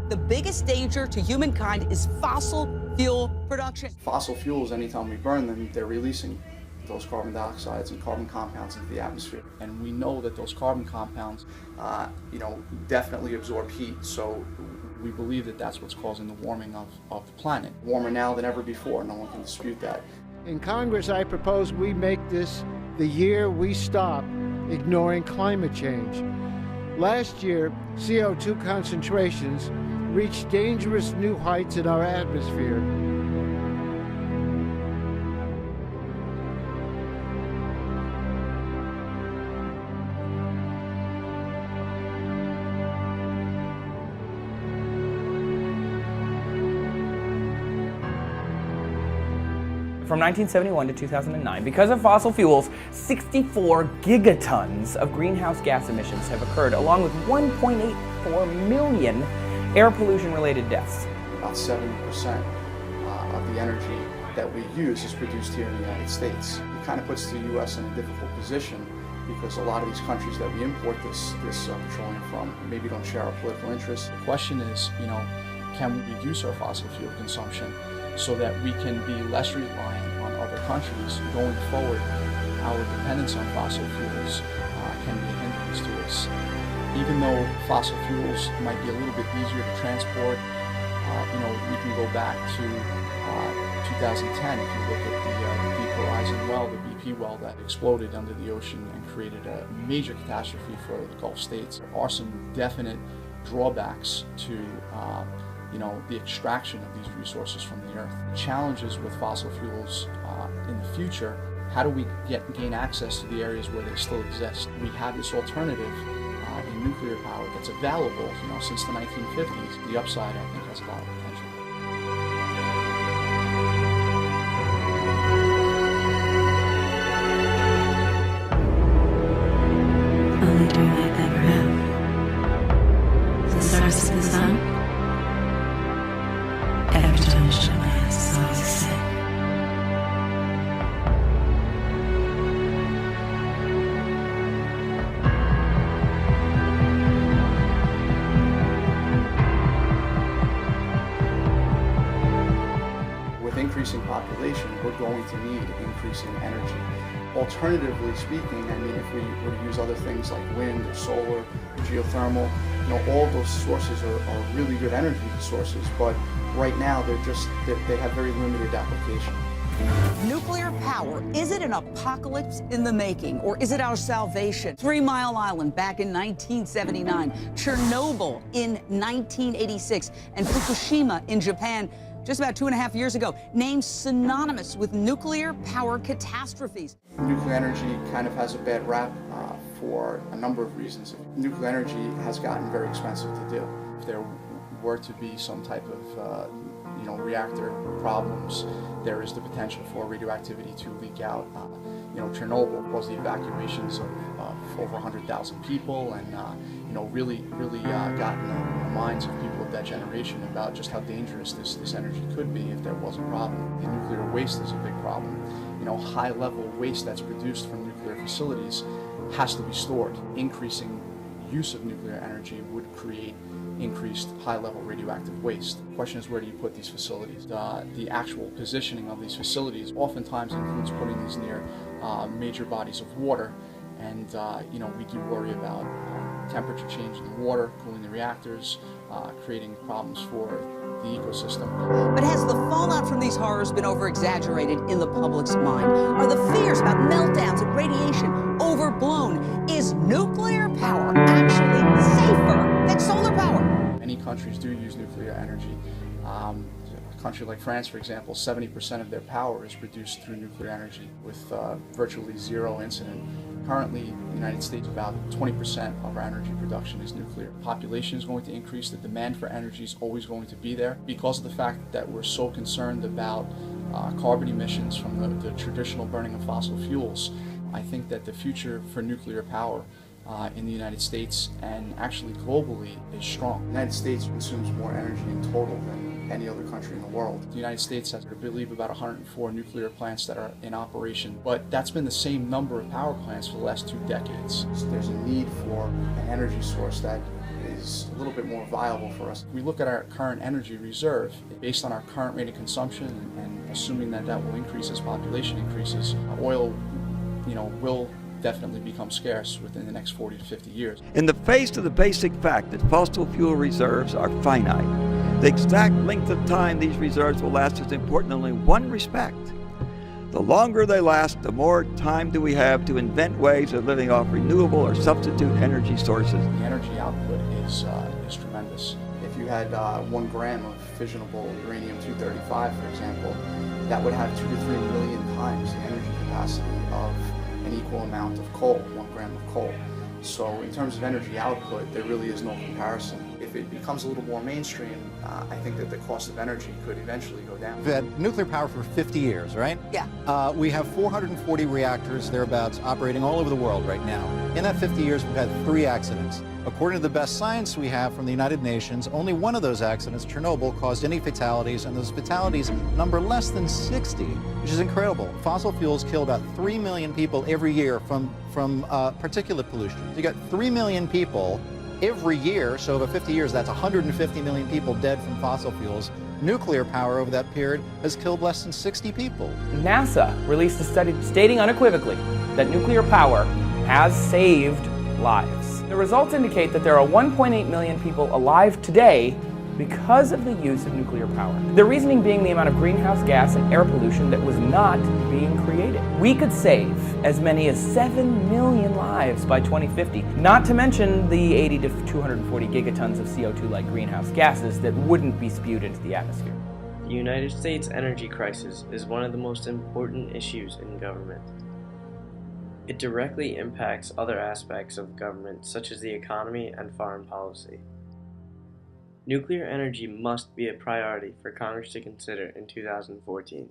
the biggest danger to humankind is fossil fuel production. Fossil fuels, anytime we burn them, they're releasing those carbon dioxides and carbon compounds into the atmosphere. And we know that those carbon compounds, definitely absorb heat. So we believe that that's what's causing the warming of the planet. Warmer now than ever before. No one can dispute that. In Congress, I propose we make this the year we stop ignoring climate change. Last year, CO2 concentrations reached dangerous new heights in our atmosphere. From 1971 to 2009, because of fossil fuels, 64 gigatons of greenhouse gas emissions have occurred, along with 1.84 million air pollution-related deaths. About 70% of the energy that we use is produced here in the United States. It kind of puts the U.S. in a difficult position because a lot of these countries that we import this petroleum from maybe don't share our political interests. The question is, can we reduce our fossil fuel consumption so that we can be less reliant on other countries going forward? Our dependence on fossil fuels can be a hindrance to us. Even though fossil fuels might be a little bit easier to transport, we can go back to 2010 if you look at the Deep Horizon well, the BP well that exploded under the ocean and created a major catastrophe for the Gulf states. There are some definite drawbacks to the extraction of these resources from the earth. The challenges with fossil fuels in the future, how do we gain access to the areas where they still exist? We have this alternative in nuclear power that's available, since the 1950s. The upside, I think, has a lot of potential. Only dream I've ever had. The stars of the sun. Every time I shut my eyes, it's always the same. With increasing population, we're going to need increasing energy. Alternatively speaking, if we were to use other things like wind or solar, geothermal, all of those sources are really good energy sources, but right now they have very limited application. Nuclear power, is it an apocalypse in the making, or is it our salvation? 3 Mile Island back in 1979, Chernobyl in 1986, and Fukushima in Japan just about 2.5 years ago, named synonymous with nuclear power catastrophes. Nuclear energy kind of has a bad rap for a number of reasons. Nuclear energy has gotten very expensive to do. If there were to be some type of reactor problems, there is the potential for radioactivity to leak out. Chernobyl caused the evacuations of over 100,000 people, and really got in the minds of people of that generation about just how dangerous this energy could be if there was a problem. The nuclear waste is a big problem. High-level waste that's produced from nuclear facilities has to be stored. Increasing use of nuclear energy would create increased high-level radioactive waste. The question is, where do you put these facilities? The actual positioning of these facilities oftentimes includes putting these near major bodies of water, and we do worry about temperature change in the water, cooling the reactors, creating problems for the ecosystem. But has the fallout from these horrors been over-exaggerated in the public's mind? Are the fears about meltdowns and radiation overblown? Is nuclear power actually safer than solar power? Many countries do use nuclear energy. A country like France, for example, 70% of their power is produced through nuclear energy with virtually zero incident. Currently, in the United States, about 20% of our energy production is nuclear. Population is going to increase. The demand for energy is always going to be there because of the fact that we're so concerned about carbon emissions from the traditional burning of fossil fuels. I think that the future for nuclear power in the United States and actually globally is strong. The United States consumes more energy in total than any other country in the world. The United States has, I believe, about 104 nuclear plants that are in operation, but that's been the same number of power plants for the last 2 decades. There's a need for an energy source that is a little bit more viable for us. We look at our current energy reserve based on our current rate of consumption and assuming that that will increase as population increases. Oil, will definitely become scarce within the next 40 to 50 years. In the face of the basic fact that fossil fuel reserves are finite, the exact length of time these reserves will last is important in only one respect. The longer they last, the more time do we have to invent ways of living off renewable or substitute energy sources. The energy output is tremendous. If you had 1 gram of fissionable uranium-235, for example, that would have 2 to 3 million times the energy capacity of an equal amount of coal, 1 gram of coal. So in terms of energy output, there really is no comparison. If it becomes a little more mainstream, I think that the cost of energy could eventually go down. We've had nuclear power for 50 years, right? Yeah. We have 440 reactors, thereabouts, operating all over the world right now. In that 50 years, we've had 3 accidents. According to the best science we have from the United Nations, only one of those accidents, Chernobyl, caused any fatalities, and those fatalities number less than 60, which is incredible. Fossil fuels kill about 3 million people every year from particulate pollution. So you got 3 million people every year, so over 50 years, that's 150 million people dead from fossil fuels. Nuclear power over that period has killed less than 60 people. NASA released a study stating unequivocally that nuclear power has saved lives. The results indicate that there are 1.8 million people alive today because of the use of nuclear power. The reasoning being the amount of greenhouse gas and air pollution that was not being created. We could save as many as 7 million lives by 2050, not to mention the 80 to 240 gigatons of CO2-like greenhouse gases that wouldn't be spewed into the atmosphere. The United States energy crisis is one of the most important issues in government. It directly impacts other aspects of government, such as the economy and foreign policy. Nuclear energy must be a priority for Congress to consider in 2014.